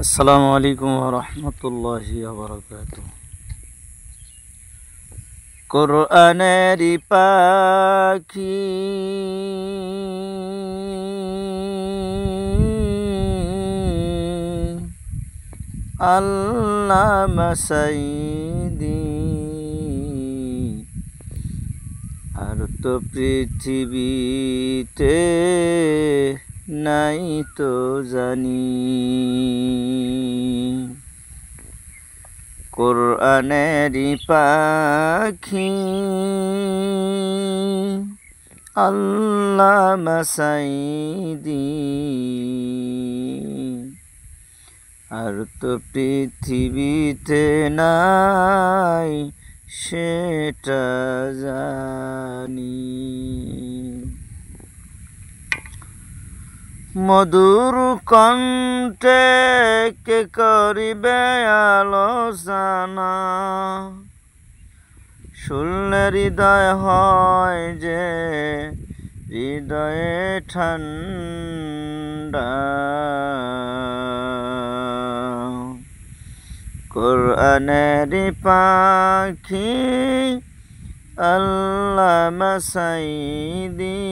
আসসালামু আলাইকুম ওয়া রাহমাতুল্লাহি ওয়া বারাকাতুহু। কোরআনেরই পাখি আল্লামা সাঈদী, আর তো পৃথিবীতে নাই তো জানি। কোরআনেরই পাখি আল্লামা সাঈদী, আর তো পৃথিবীতে নাই সেটা জানি। মধুর কণ্ঠে কে করিবে আলোচনা, শুনলে হৃদয় হয় যে হৃদয়ে ঠান্ডা। কোরআনেরই পাখি আল্লামা সাঈদী,